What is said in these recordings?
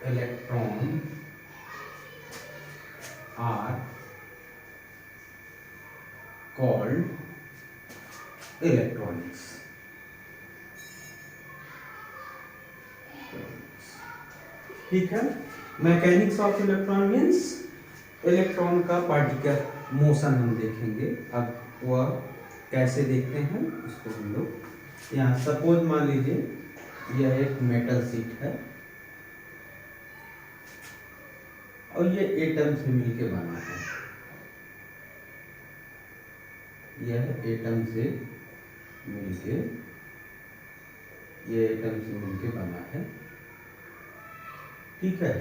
electron are called electronics. ठीक है, mechanics of electron means electron का पार्टिकल मोशन हम देखेंगे। अब वह कैसे देखते हैं उसको हम लोग यहाँ सपोज मान लीजिए यह एक मेटल शीट है और ये एटम से मिलके बना है। यह एटम से मिलके बना है। ठीक है,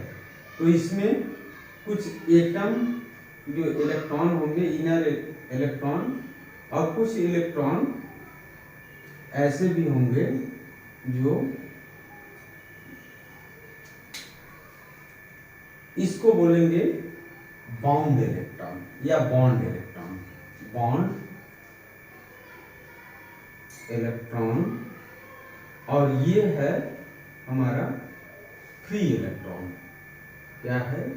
तो इसमें कुछ एटम जो इलेक्ट्रॉन होंगे, इनर इलेक्ट्रॉन, और कुछ इलेक्ट्रॉन ऐसे भी होंगे जो इसको बोलेंगे बाउंड इलेक्ट्रॉन या बॉन्ड इलेक्ट्रॉन। बॉन्ड इलेक्ट्रॉन, और ये है हमारा फ्री इलेक्ट्रॉन। क्या है?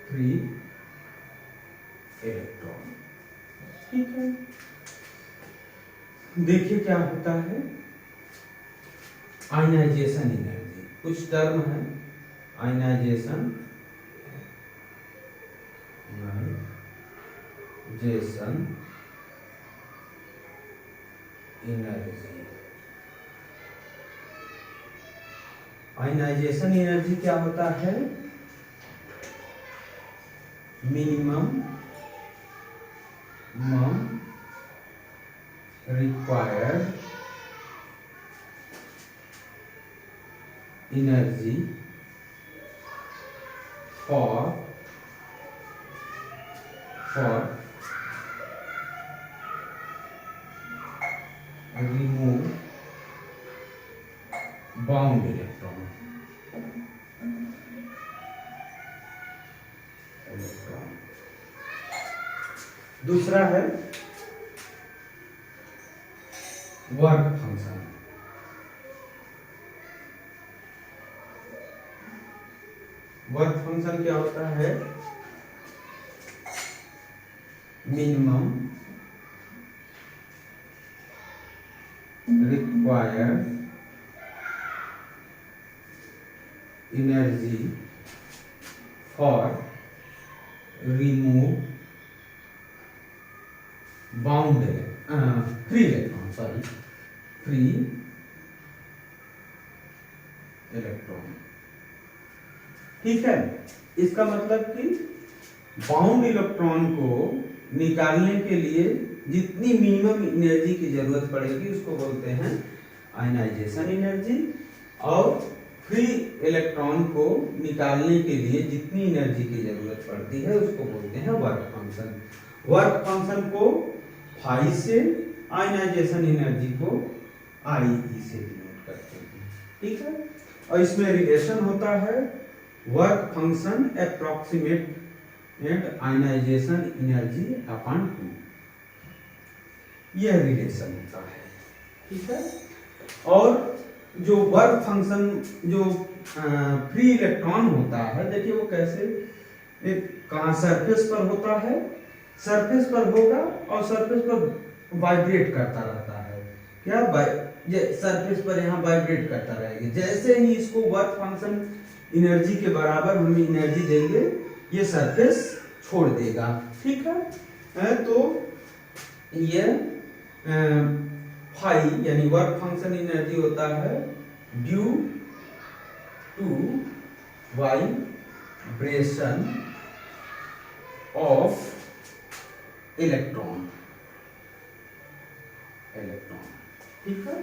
Free electron. ठीक है, देखिए क्या होता है। आयनाइजेशन एनर्जी, कुछ टर्म है। Ionization energy. आयनाइजेशन एनर्जी क्या होता है? Minimum required energy for remove bound electron। दूसरा है वर्क फंक्शन। वर्क फंक्शन क्या होता है? Minimum required energy for remove bound free electron, free electron. ठीक है, इसका मतलब कि बाउंड इलेक्ट्रॉन को निकालने के लिए जितनी मिनिमम एनर्जी की जरूरत पड़ेगी उसको बोलते हैं आयनाइजेशन एनर्जी, और फ्री इलेक्ट्रॉन को निकालने के लिए जितनी एनर्जी की जरूरत पड़ती है उसको बोलते हैं वर्क फंक्शन। वर्क फंक्शन को फाई से, आयनाइजेशन एनर्जी को आई से डिनोट करते हैं। ठीक है, और इसमें रिलेशन होता है work function approximate ionization energy upon 2। यह रिलेशन होता है। ठीक है, और जो वर्क फंक्शन जो फ्री इलेक्ट्रॉन होता है, देखिए वो कैसे, एक कहाँ सरफेस पर होता है, सरफेस पर होगा और सरफेस पर वाइब्रेट करता रहता है। क्या ये सरफेस पर यहाँ वाइब्रेट करता रहेगा। जैसे ही इसको वर्क फंक्शन एनर्जी के बराबर हम एनर्जी देंगे ये सरफेस छोड़ देगा। ठीक है, तो ये फाई यानी वर्क फंक्शन एनर्जी होता है due to vibration of electron. ठीक है,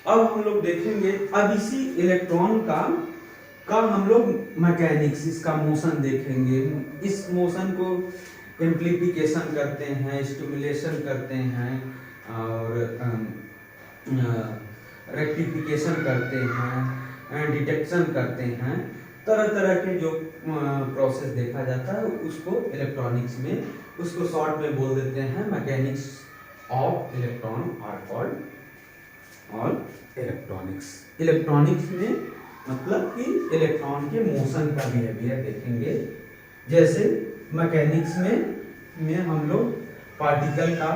अब हम लोग देखेंगे, अब इसी इलेक्ट्रॉन का हम लोग मैकेनिक्स, इसका मोशन देखेंगे। इस मोशन को एम्प्लीफिकेशन करते हैं, स्टिमुलेशन करते हैं, और रेक्टिफिकेशन करते हैं, डिटेक्शन करते हैं। तरह तरह के जो प्रोसेस देखा जाता है उसको इलेक्ट्रॉनिक्स में, उसको शॉर्ट में बोल देते हैं mechanics of electron are called all electronics. Electronics में मतलब कि इलेक्ट्रॉन के मोशन का बिहेवियर देखेंगे। जैसे मैकेनिक्स में हम लोग पार्टिकल का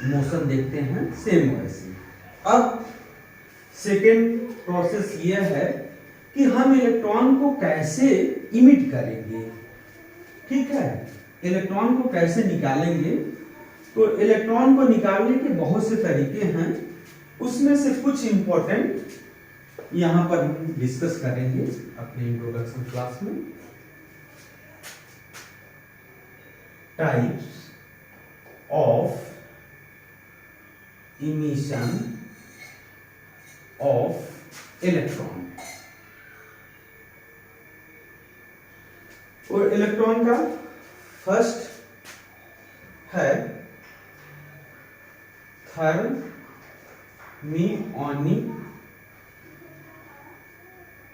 मोशन देखते हैं, सेम वैसे। अब सेकेंड प्रोसेस यह है कि हम इलेक्ट्रॉन को कैसे इमिट करेंगे। ठीक है, इलेक्ट्रॉन को कैसे निकालेंगे। तो इलेक्ट्रॉन को निकालने के बहुत से तरीके हैं, उसमें से कुछ इंपॉर्टेंट यहां पर हम डिस्कस करेंगे अपने इंट्रोडक्शन क्लास में। Types of emission of electron. और इलेक्ट्रॉन का फर्स्ट है थर्मियोनिक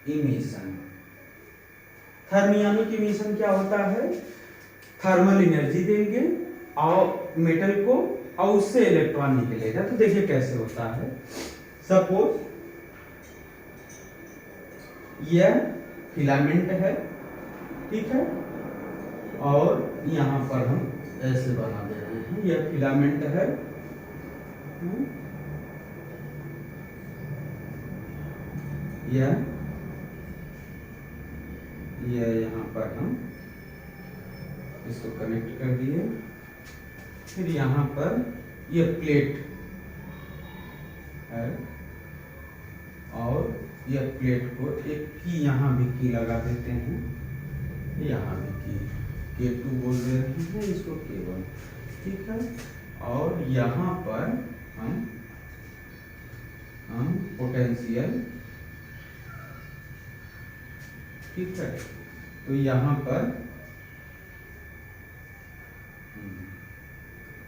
इमिशन। थर्मियोनिक इमिशन क्या होता है? थर्मल एनर्जी देंगे और मेटल को और उससे इलेक्ट्रॉन निकलेगा। तो देखिए कैसे होता है। सपोज यह फिलामेंट है, ठीक है, और यहां पर हम ऐसे बना दे रहे हैं, यह फिलामेंट है। यह यहां पर हम इसको कनेक्ट कर दिए। फिर यहां पर यह प्लेट है और यह प्लेट को एक की यहां भी की लगा देते हैं, यहां भी की K2 बोल रहे हैं इसको K1, ठीक है। और यहां पर हम पोटेंशियल, ठीक है। तो यहां पर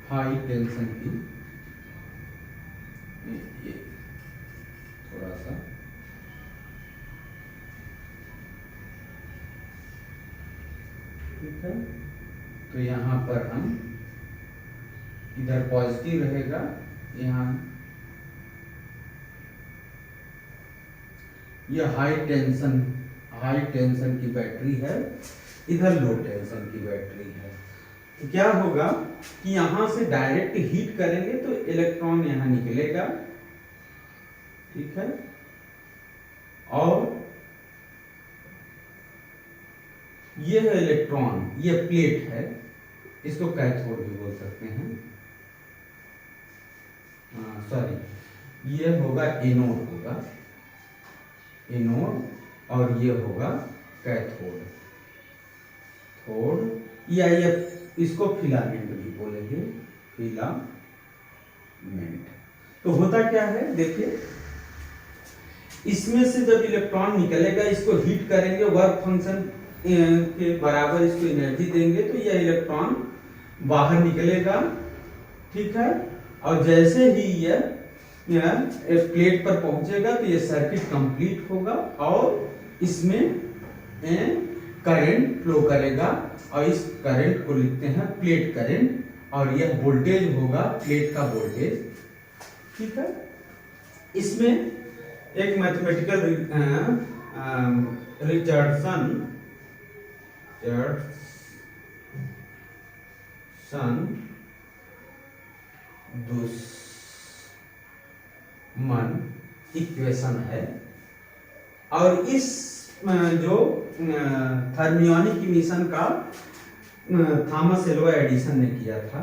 हाई टेंशन की ये थोड़ा सा ठीक है। तो यहाँ पर हम इधर पॉजिटिव रहेगा, यहाँ यह हाई टेंशन की बैटरी है, इधर लो टेंशन की बैटरी है। तो क्या होगा कि यहां से डायरेक्ट हीट करेंगे तो इलेक्ट्रॉन यहां निकलेगा, ठीक है। और ये है इलेक्ट्रॉन, ये प्लेट है, इसको कैथोड भी बोल सकते हैं, सॉरी ये होगा एनोड होगा, एनोड, और ये होगा कैथोड, थोड, या ये इसको फिलामेंट भी बोलेंगे, फिलामेंट। तो होता क्या है, देखिए इसमें से जब इलेक्ट्रॉन निकलेगा, इसको हीट करेंगे, वर्क फंक्शन के बराबर इसको एनर्जी देंगे तो यह इलेक्ट्रॉन बाहर निकलेगा, ठीक है। और जैसे ही यह प्लेट पर पहुंचेगा तो यह सर्किट कंप्लीट होगा और इसमें करंट फ्लो करेगा, और इस करंट को लिखते हैं प्लेट करंट, और यह वोल्टेज होगा प्लेट का वोल्टेज, ठीक है। इसमें एक मैथमेटिकल रिचर्डसन दुश्मन इक्वेशन है, और इस जो थर्मियोनिक इमिशन का थॉमस एल्वा एडिसन ने किया था,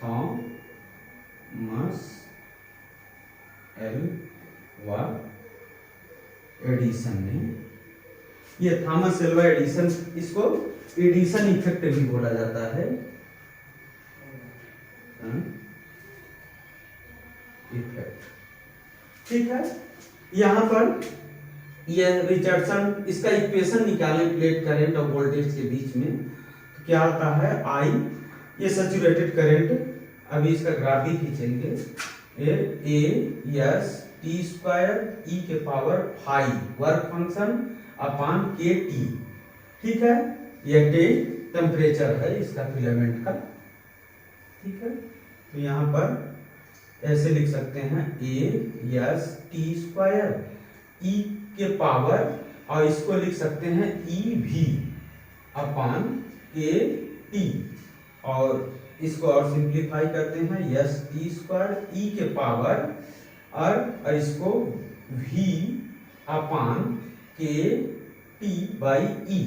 थॉमस एल्वा एडिसन ने, ये थॉमस एल्वा एडिसन, इसको एडिसन इफेक्ट भी बोला जाता है, इफेक्ट, ठीक है। यहां पर यह रिचर्डसन इसका इक्वेशन निकाले प्लेट करंट और वोल्टेज के बीच में, तो क्या आता है आई, ये सैचुरेटेड करंट, अभी इसका ग्राफ भी खींचेंगे, A/T² e के power 5 work function upon KT, ठीक है। यह T टेम्परेचर है इसका फिलामेंट का, ठीक है। तो यहाँ पर ऐसे लिख सकते हैं ए एस टी स्क्वायर ई के पावर, और इसको लिख सकते हैं ई भी अपान के टी, और इसको और सिंप्लीफाई करते हैं एस टी स्क्वायर ई के पावर और इसको v अपान के टी बाई ई,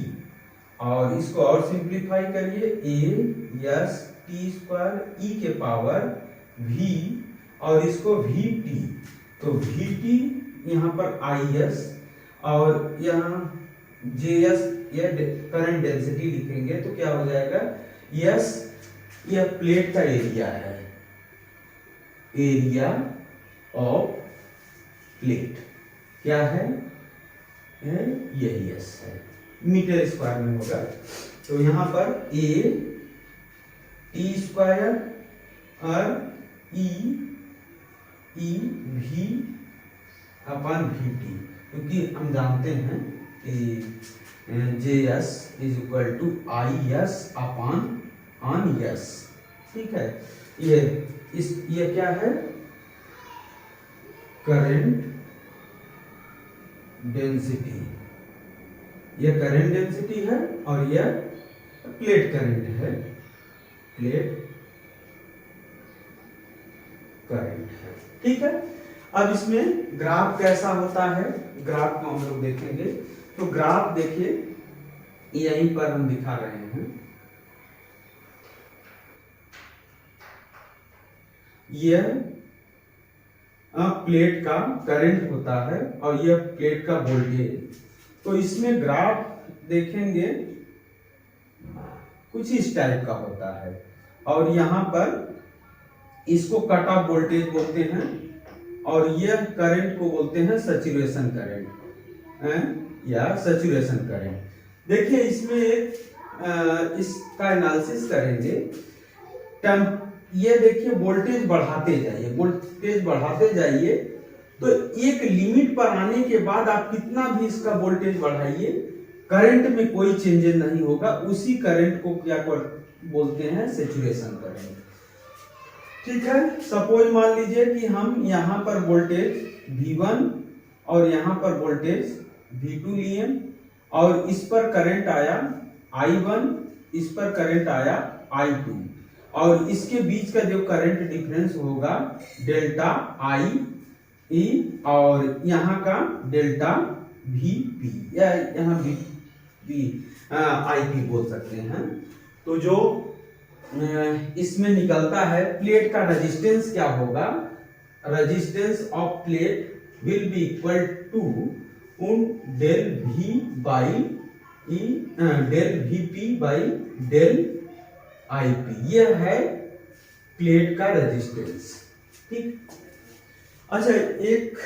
और इसको और सिंप्लीफाई करिए ए एस टी स्क्वायर ई के पावर v और इसको वी टी, तो वी टी यहाँ पर आई एस और यहाँ जे एस या करंट डेंसिटी लिखेंगे तो क्या हो जाएगा, यस यह प्लेट का एरिया है, एरिया ऑफ प्लेट क्या है, यही यस है, मीटर स्क्वायर में होगा। तो यहाँ पर ए टी स्क्वायर और ई भी अपन वी टी, क्योंकि हम जानते हैं कि J S is equal to I S upon on S, ठीक है। ये क्या है, करंट डेंसिटी, यह करंट डेंसिटी है और यह प्लेट करंट है, प्लेट करंट है, ठीक है। अब इसमें ग्राफ कैसा होता है, ग्राफ को हम लोग देखेंगे। तो ग्राफ देखिए यहीं पर हम दिखा रहे हैं, यह प्लेट का करंट होता है और यह प्लेट का वोल्टेज। तो इसमें ग्राफ देखेंगे कुछ इस टाइप का होता है, और यहाँ पर इसको कट ऑफ वोल्टेज बोलते हैं और यह करंट को बोलते हैं सैचुरेशन करंट या सैचुरेशन करंट। देखिए इसमें इसका एनालिसिस करेंगे, ये देखिए वोल्टेज बढ़ाते जाइए, वोल्टेज बढ़ाते जाइए, तो एक लिमिट पर आने के बाद आप कितना भी इसका वोल्टेज बढ़ाइए करंट में कोई चेंजेस नहीं होगा, उसी करंट को क्या बोलते हैं, सैचुरेशन करंट, ठीक है। सपोज मान लीजिए कि हम यहाँ पर वोल्टेज V1 और यहाँ पर वोल्टेज V2 लिए और इस पर करंट आया I1, इस पर करंट आया I2, और इसके बीच का जो करंट डिफरेंस होगा डेल्टा आई ई और यहाँ का डेल्टा वी पी या यहाँ वी आई पी बोल सकते हैं। तो जो इसमें निकलता है प्लेट का रेजिस्टेंस क्या होगा, resistance of plate will be equal to del V by E del V P by del I P, यह है प्लेट का रेजिस्टेंस, ठीक। अच्छा, एक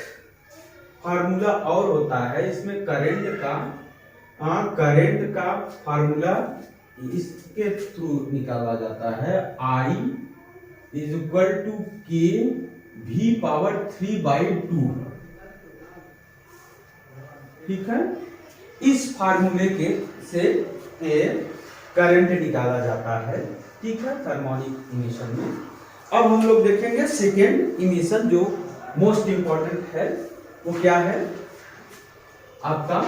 फार्मूला और होता है इसमें करंट का फार्मूला इसके थ्रू निकाला जाता है, I इज इक्वल टू के वी पावर 3/2, ठीक है। इस फार्मूले के से करंट निकाला जाता है, ठीक है, थर्मोनिक इमिशन में। अब हम लोग देखेंगे सेकेंड इमिशन जो मोस्ट इंपॉर्टेंट है, वो क्या है आपका,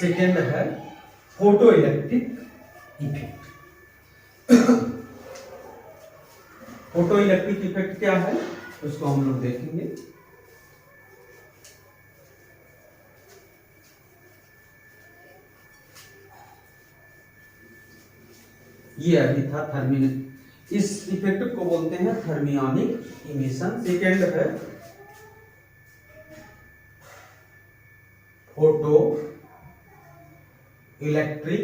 सेकेंड है photo electric effect. Photo electric effect क्या है उसको हम लोग देखेंगे। ये अभी था इस इफेक्ट को बोलते हैं थर्मियोनिक इमिशन। सेकेंड है फोटो इलेक्ट्रिक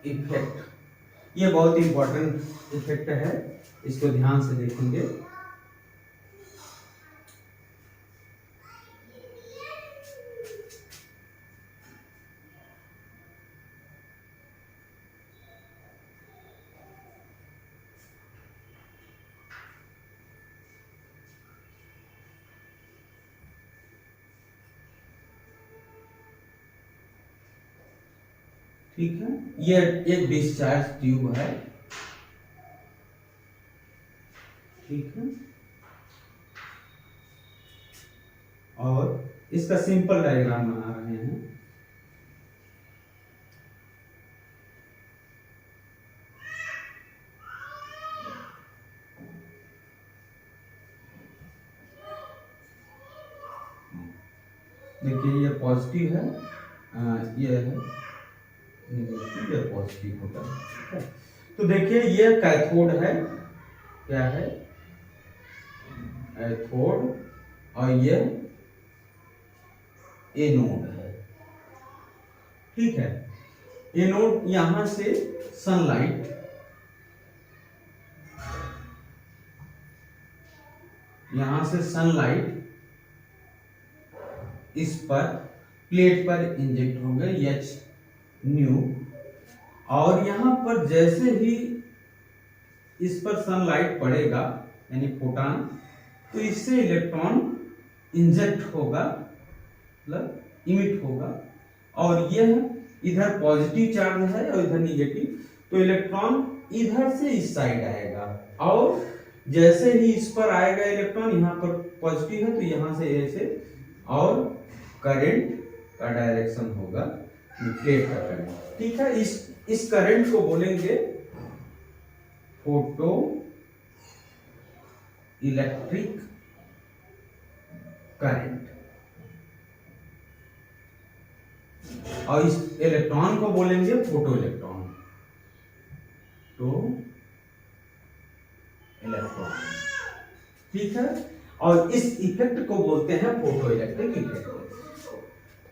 इफेक्ट, ये बहुत इंपॉर्टेंट इफेक्ट है, इसको ध्यान से देखेंगे। ठीक है, ये एक डिस्चार्ज ट्यूब है, ठीक है, और इसका सिंपल डायग्राम बना रहे हैं। देखिए ये पॉजिटिव है, ये है नेगेटिव, ये पॉजिटिव होता है। तो देखिए ये कैथोड है, क्या है, एथोड, और ये एनोड है। ठीक है, एनोड यहां से सनलाइट इस पर प्लेट पर इंजेक्ट हो गए H न्यू, और यहां पर जैसे ही इस पर सनलाइट पड़ेगा यानी फोटॉन, तो इससे इलेक्ट्रॉन इंजेक्ट होगा, मतलब इमिट होगा, और यह इधर पॉजिटिव चार्ज है और इधर निगेटिव, तो इलेक्ट्रॉन इधर से इस साइड आएगा, और जैसे ही इस पर आएगा इलेक्ट्रॉन, यहाँ पर पॉजिटिव है तो यहाँ से ऐसे, और करंट का डायरेक्शन होगा प्लेट का करंट। ठीक है, इस करंट को बोलेंगे फोटो इलेक्ट्रिक करंट, और इस इलेक्ट्रॉन को बोलेंगे फोटो इलेक्ट्रॉन, तो इलेक्ट्रॉन। ठीक है, और इस इफेक्ट को बोलते हैं फोटो इलेक्ट्रिक इफेक्ट।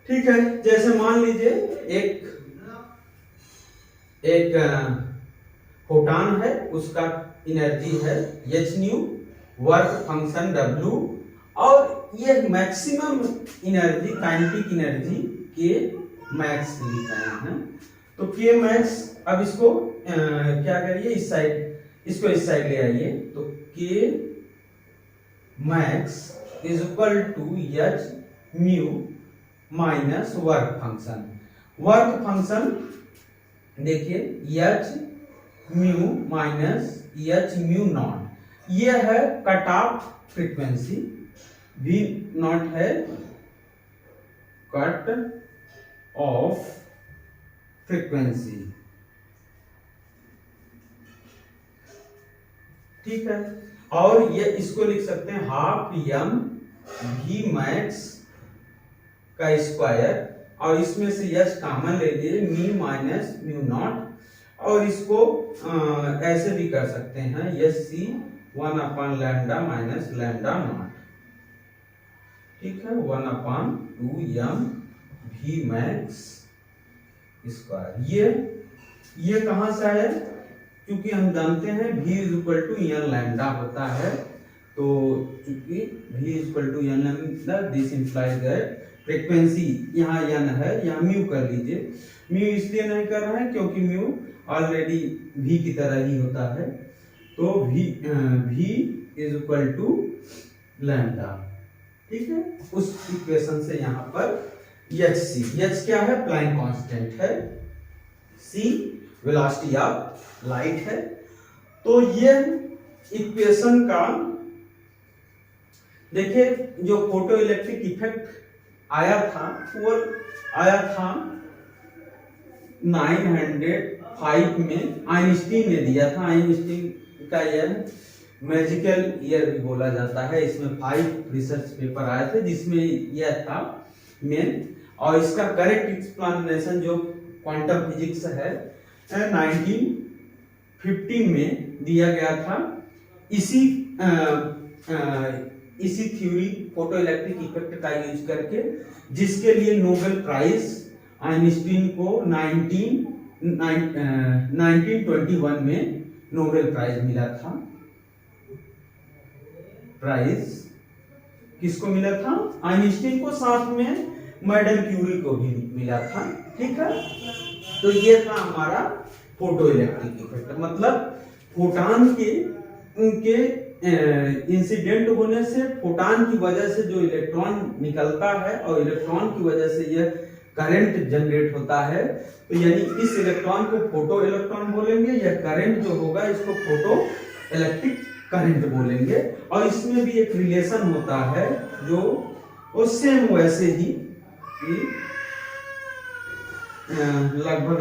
ठीक है, जैसे मान लीजिए एक फोटॉन है, उसका एनर्जी है H new, work function W, और ये maximum energy, kinetic energy K max लिख रहे हैं। तो K मैक्स, अब इसको क्या करिए, इस साइड, इसको इस साइड ले आइए, तो K max is equal to H mu minus work function. Work function देखिए H mu minus H mu not, ये है cut off frequency, V not है कट ऑफ फ्रीक्वेंसी। ठीक है, और ये इसको लिख सकते हैं हाफ m v मैक्स का स्क्वायर, और इसमें से यस कॉमन ले लीजिए, म्यू माइनस म्यू नॉट, और इसको ऐसे भी कर सकते हैं, yes c 1 lambda minus lambda not. ठीक है, 1/2m v मैक्स स्क्वायर। ये कहां से आया, क्योंकि हम जानते हैं v is equal to n lambda होता है, तो चूंकि v is equal to n lambda, this implies that frequency यहाँ n है, यहाँ म्यू कर लीजिए। म्यू इसलिए नहीं कर रहे हैं क्योंकि म्यू ऑलरेडी v की तरह ही होता है, तो v is equal to lambda. ठीक है, उस इक्वेशन से यहाँ पर h क्या है, प्लैंक कांस्टेंट है, c वेलोसिटी ऑफ लाइट है। तो ये इक्वेशन का देखिए, जो फोटो इलेक्ट्रिक इफेक्ट आया था, वो आया था 905 में, आइंस्टीन ने दिया था। आइंस्टीन का यह मैजिकल ईयर भी बोला जाता है, इसमें 5 रिसर्च पेपर आए थे जिसमें यह था मेन, और इसका करेक्ट एक्सप्लेनेशन जो क्वांटम फिजिक्स है 1915 में दिया गया था। इसी थ्योरी फोटो इलेक्ट्रिक इफेक्ट का यूज करके, जिसके लिए नोबेल प्राइज आइंस्टीन को 1921 में नोबेल प्राइज मिला था। प्राइज किसको मिला था, आइंस्टीन को, साथ में मैडम क्यूरी को भी मिला था। ठीक है, तो ये था हमारा फोटो इलेक्ट्रिक इफेक्ट, मतलब फोटॉन के उनके इंसिडेंट होने से, फोटॉन की वजह से जो इलेक्ट्रॉन निकलता है और इलेक्ट्रॉन की वजह से यह करंट जनरेट होता है, तो यानी इस इलेक्ट्रॉन को फोटो इलेक्ट्रॉन बोलेंगे, यह करंट जो होगा इसको फोटो इलेक्ट्रिक करंट बोलेंगे। और इसमें भी एक रिलेशन होता है जो वो सेम वैसे ही कि लगभग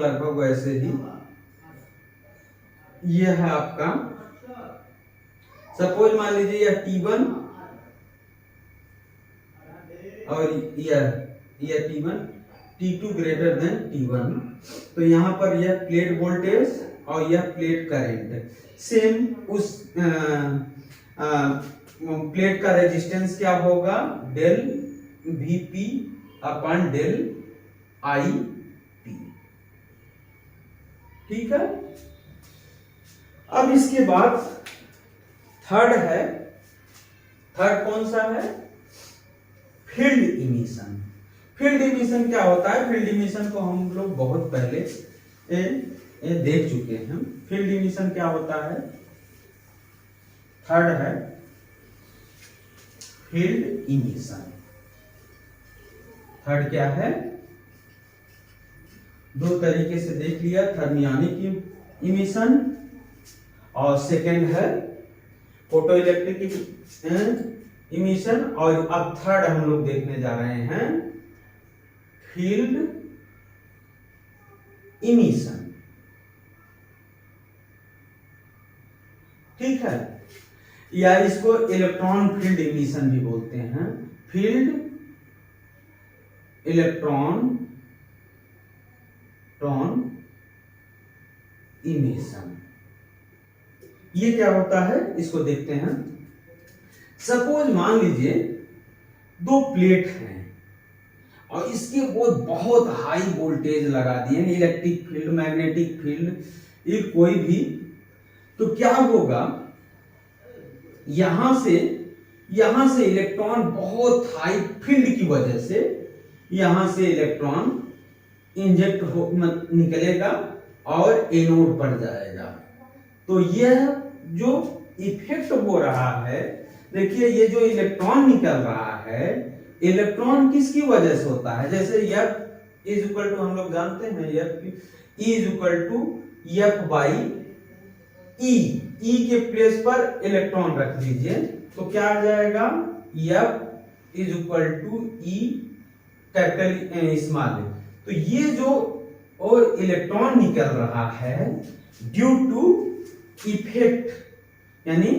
लगभग वैसे ही ये है आपका। सपोज मान लीजिए यह T1 और यह T1, T2 greater than T1, तो यहाँ पर यह प्लेट वोल्टेज और यह प्लेट करंट सेम। उस प्लेट का रेजिस्टेंस क्या होगा, del Vp upon del IP, ठीक है। अब इसके बाद थर्ड है, थर्ड कौन सा है, फील्ड इमिशन। फील्ड इमिशन क्या होता है, फील्ड इमिशन को हम लोग बहुत पहले देख चुके हैं। फील्ड इमिशन क्या होता है, थर्ड है फील्ड इमिशन। थर्ड क्या है, दो तरीके से देख लिया, थर्मियोनिक इमिशन और सेकेंड है फोटो इलेक्ट्रिक इमिशन। और अब थर्ड हम लोग देखने जा रहे हैं फील्ड इमिशन, ठीक है, या इसको इलेक्ट्रॉन फील्ड इमिशन भी बोलते हैं। फील्ड इलेक्ट्रॉन इमिशन, ये क्या होता है इसको देखते हैं। सपोज मान लीजिए दो प्लेट हैं और इसके वो बहुत हाई वोल्टेज लगा दिए, इलेक्ट्रिक फील्ड, मैग्नेटिक फील्ड, ये कोई भी, तो क्या होगा, यहां से इलेक्ट्रॉन बहुत हाई फील्ड की वजह से यहां से इलेक्ट्रॉन इंजेक्ट हो निकलेगा और एनोड पर जाएगा। तो यह जो इफेक्ट हो रहा है, देखिए ये जो इलेक्ट्रॉन निकल रहा है, इलेक्ट्रॉन किसकी वजह से होता है, जैसे F इज इक्वल टू, हम लोग जानते हैं F is equal to F by e के प्लेस पर इलेक्ट्रॉन रख दीजिए तो क्या आ जाएगा, F is equal to E capital small. तो ये जो और इलेक्ट्रॉन निकल रहा है ड्यू टू इफेक्ट यानी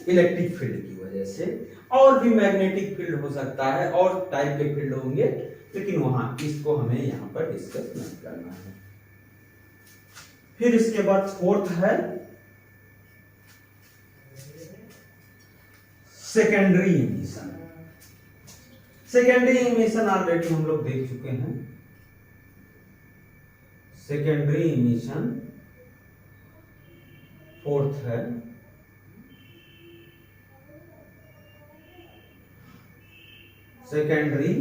इलेक्ट्रिक फील्ड की वजह से, और भी मैग्नेटिक फील्ड हो सकता है और टाइप के फील्ड होंगे, लेकिन वहां इसको हमें यहां पर डिस्कस नहीं करना है। फिर इसके बाद फोर्थ है secondary emission. Secondary emission already हम लोग देख चुके हैं। सेकेंडरी इमिशन फोर्थ है। सेकेंडरी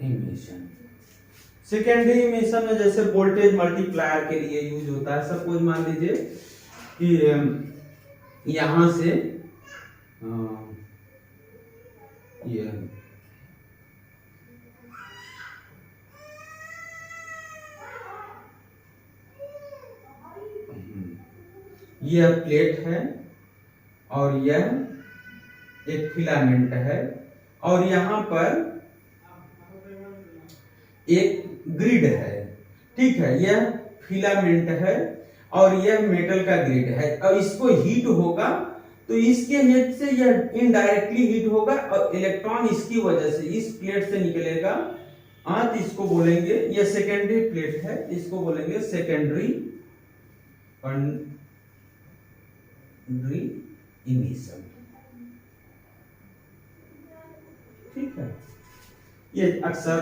इमिशन, सेकेंडरी इमिशन में जैसे वोल्टेज मल्टीप्लायर के लिए यूज होता है। सपोज मान लीजिए कि यहां से यह प्लेट है और यह एक फिलामेंट है और यहां पर एक ग्रिड है, ठीक है, यह फिलामेंट है और यह मेटल का ग्रिड है। और इसको हीट होगा तो इसके हेड से यह इनडायरेक्टली हीट होगा और इलेक्ट्रॉन इसकी वजह से इस प्लेट से निकलेगा। तो इसको बोलेंगे, यह सेकेंडरी प्लेट है, इसको बोलेंगे सेकेंडरी इमिशन, ठीक है। ये अक्सर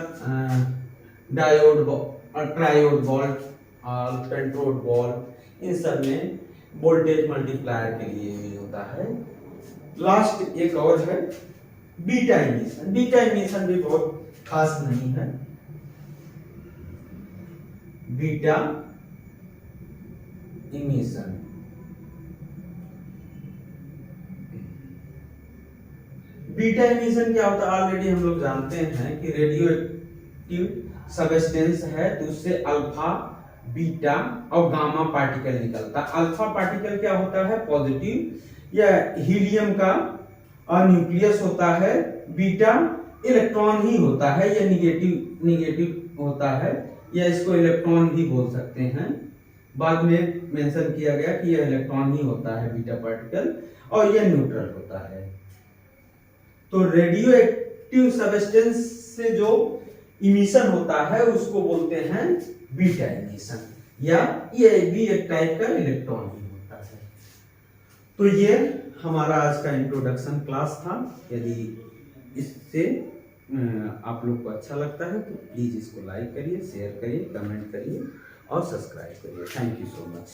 डायोड और ट्रायोड वोल्ट और पेंटोड वोल्ट इन सब में वोल्टेज मल्टीप्लायर के लिए यूज होता है। लास्ट एक और है बीटा इमिशन। बीटा इमिशन भी बहुत खास नहीं है। बीटा इमिशन, बीटा इमिशन क्या होता है ऑलरेडी हम लोग जानते हैं कि रेडियो एक्टिव सबस्टेंस है तो उससे अल्फा, बीटा और गामा पार्टिकल निकलता है। अल्फा पार्टिकल क्या होता है, पॉजिटिव या हीलियम का न्यूक्लियस होता है, बीटा इलेक्ट्रॉन ही होता है या निगेटिव होता है, या इसको इलेक्ट्रॉन भी बोल सकते हैं। बाद में मेंशन किया गया कि यह इलेक्ट्रॉन ही होता है बीटा पार्टिकल, और यह न्यूट्रल होता है। तो रेडियो एक्टिव सबस्टेंस से जो इमिशन होता है उसको बोलते हैं बीटा इमिशन, या ये भी एक टाइप का इलेक्ट्रॉन ही होता है। तो ये हमारा आज का इंट्रोडक्शन क्लास था। यदि इससे आप लोग को अच्छा लगता है तो प्लीज इसको लाइक करिए, शेयर करिए, कमेंट करिए और सब्सक्राइब करिए। Thank you so much.